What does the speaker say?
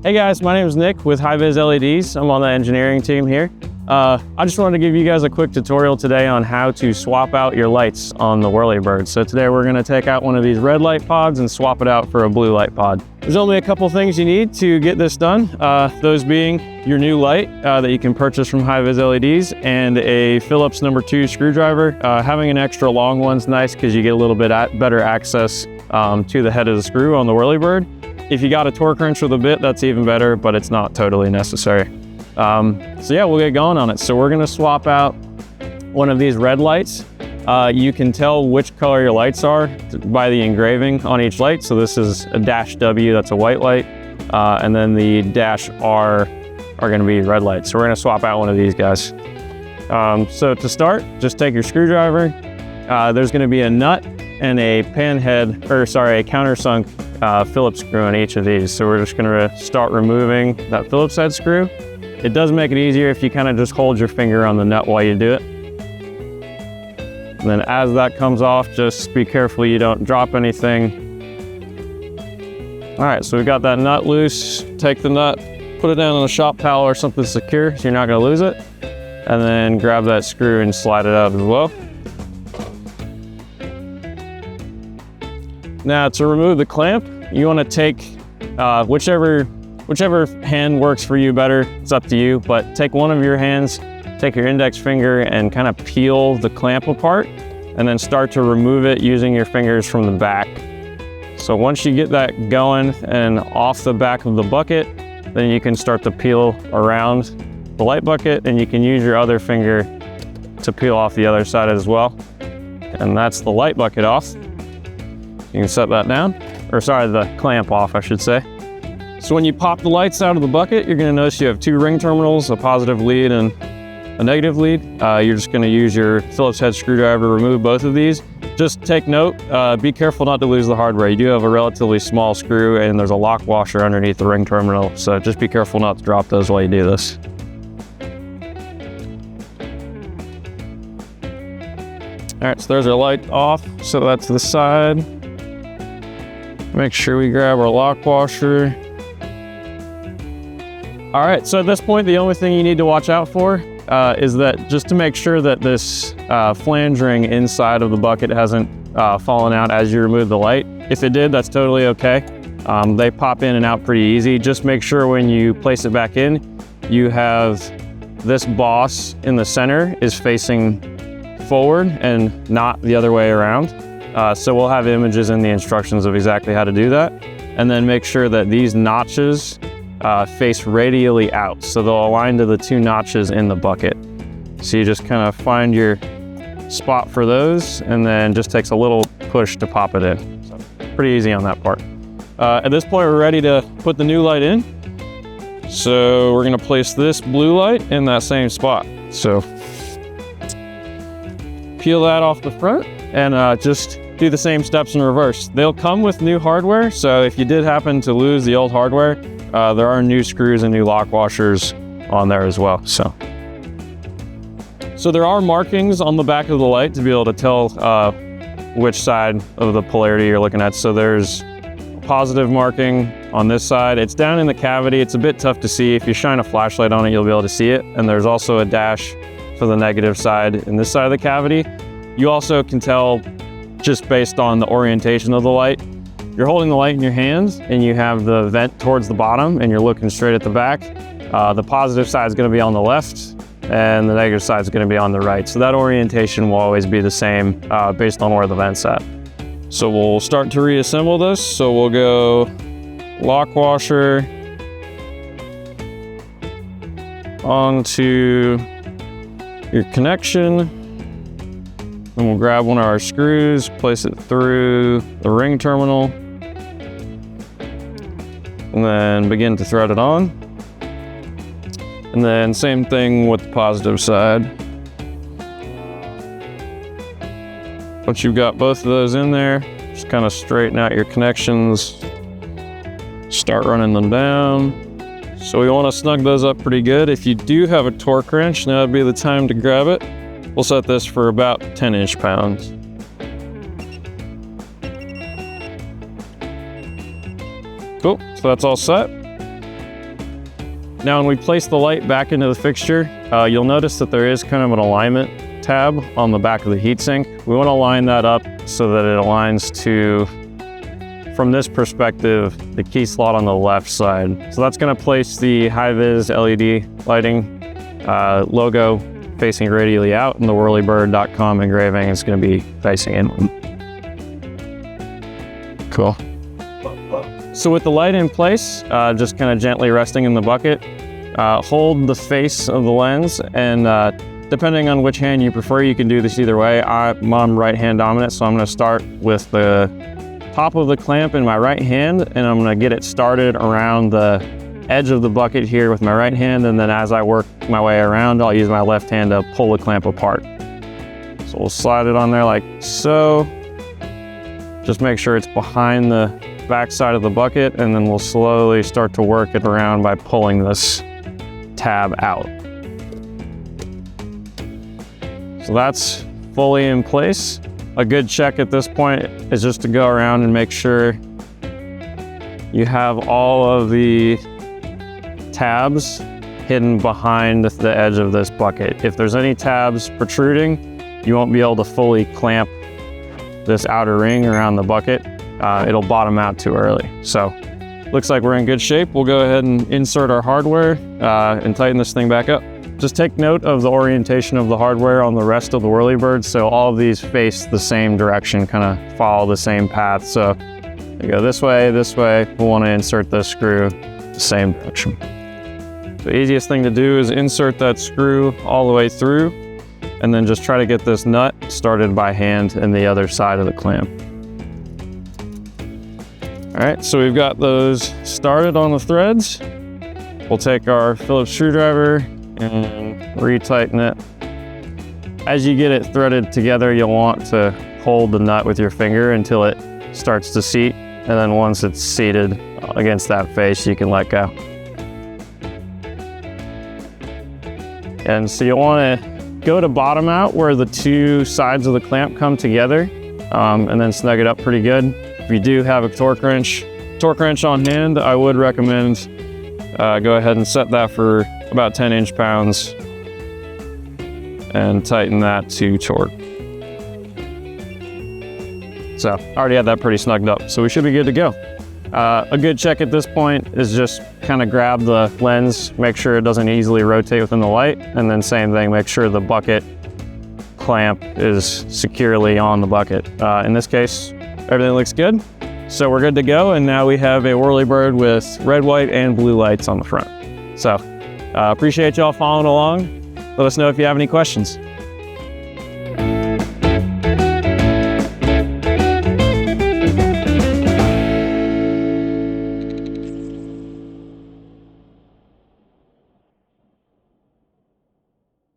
Hey guys, my name is Nick with HiViz LEDs. I'm on the engineering team here. I just wanted to give you guys a quick tutorial today on how to swap out your lights on the Whirl-E-Bird. So today we're going to take out one of these red light pods and swap it out for a blue light pod. There's only a couple things you need to get this done. Those being your new light that you can purchase from HiViz LEDs and a Phillips No. 2 screwdriver. Having an extra long one's nice because you get a little bit better access to the head of the screw on the Whirl-E-Bird. If you got a torque wrench with a bit, that's even better, but it's not totally necessary. So yeah, we'll get going on it. So we're gonna swap out one of these red lights. You can tell which color your lights are by the engraving on each light. So this is a -W, that's a white light. And then the -R are gonna be red lights. So we're gonna swap out one of these guys. So to start, just take your screwdriver. There's gonna be a nut and a panhead, or sorry, a countersunk Phillips screw on each of these. So we're just gonna start removing that Phillips head screw. It does make it easier if you kind of just hold your finger on the nut while you do it. And then as that comes off, just be careful you don't drop anything. All right, so we've got that nut loose. Take the nut, put it down on a shop towel or something secure so you're not gonna lose it. And then grab that screw and slide it out as well. Now to remove the clamp, you wanna take whichever hand works for you better, it's up to you, but take one of your hands, take your index finger and kind of peel the clamp apart and then start to remove it using your fingers from the back. So once you get that going and off the back of the bucket, then you can start to peel around the light bucket and you can use your other finger to peel off the other side as well. And that's the light bucket off. You can set that down, or sorry, the clamp off, I should say. So when you pop the lights out of the bucket, you're gonna notice you have two ring terminals, a positive lead and a negative lead. You're just gonna use your Phillips head screwdriver to remove both of these. Just take note, be careful not to lose the hardware. You do have a relatively small screw and there's a lock washer underneath the ring terminal. So just be careful not to drop those while you do this. All right, so there's our light off. So that's the side. Make sure we grab our lock washer. All right, so at this point, the only thing you need to watch out for is that just to make sure that this flange ring inside of the bucket hasn't fallen out as you remove the light. If it did, that's totally okay. They pop in and out pretty easy. Just make sure when you place it back in, you have this boss in the center is facing forward and not the other way around. So we'll have images in the instructions of exactly how to do that. And then make sure that these notches face radially out. So they'll align to the two notches in the bucket. So you just kind of find your spot for those and then just takes a little push to pop it in. So pretty easy on that part. At this point, we're ready to put the new light in. So we're gonna place this blue light in that same spot. So peel that off the front and just do the same steps in reverse. They'll come with new hardware. So if you did happen to lose the old hardware, there are new screws and new lock washers on there as well. So there are markings on the back of the light to be able to tell which side of the polarity you're looking at. So there's a positive marking on this side. It's down in the cavity. It's a bit tough to see. If you shine a flashlight on it, you'll be able to see it. And there's also a dash for the negative side in this side of the cavity. You also can tell just based on the orientation of the light. You're holding the light in your hands and you have the vent towards the bottom and you're looking straight at the back. The positive side is going to be on the left and the negative side is going to be on the right. So that orientation will always be the same based on where the vent's at. So we'll start to reassemble this. So we'll go lock washer onto your connection. And we'll grab one of our screws, place it through the ring terminal, and then begin to thread it on. And then same thing with the positive side. Once you've got both of those in there, just kind of straighten out your connections, start running them down. So we want to snug those up pretty good. If you do have a torque wrench, now would be the time to grab it. We'll set this for about 10 inch-pounds. Cool, so that's all set. Now, when we place the light back into the fixture, you'll notice that there is kind of an alignment tab on the back of the heatsink. We want to line that up so that it aligns to, from this perspective, the key slot on the left side. So that's going to place the HiViz LED lighting logo facing radially out, and the Whirl-E-Bird.com engraving is going to be facing inward. Cool. So with the light in place, just kind of gently resting in the bucket, hold the face of the lens, and depending on which hand you prefer, you can do this either way. I'm right-hand dominant, so I'm going to start with the top of the clamp in my right hand, and I'm going to get it started around the edge of the bucket here with my right hand, and then as I work my way around, I'll use my left hand to pull the clamp apart. So we'll slide it on there like so. Just make sure it's behind the back side of the bucket, and then we'll slowly start to work it around by pulling this tab out. So that's fully in place. A good check at this point is just to go around and make sure you have all of the tabs hidden behind the edge of this bucket. If there's any tabs protruding, you won't be able to fully clamp this outer ring around the bucket. It'll bottom out too early. So looks like we're in good shape. We'll go ahead and insert our hardware and tighten this thing back up. Just take note of the orientation of the hardware on the rest of the Whirl-E-Bird. So all of these face the same direction, kind of follow the same path. So you go this way, we'll want to insert this screw the same direction. The easiest thing to do is insert that screw all the way through, and then just try to get this nut started by hand in the other side of the clamp. All right, so we've got those started on the threads. We'll take our Phillips screwdriver and retighten it. As you get it threaded together, you'll want to hold the nut with your finger until it starts to seat, and then once it's seated against that face, you can let go. And so you'll want to go to bottom out where the two sides of the clamp come together, and then snug it up pretty good. If you do have a torque wrench on hand, I would recommend go ahead and set that for about 10 inch-pounds and tighten that to torque. So I already had that pretty snugged up, so we should be good to go. A good check at this point is just kind of grab the lens, make sure it doesn't easily rotate within the light, and then same thing, make sure the bucket clamp is securely on the bucket. In this case, everything looks good. So we're good to go, and now we have a Whirl-E-Bird with red, white, and blue lights on the front. So appreciate y'all following along. Let us know if you have any questions.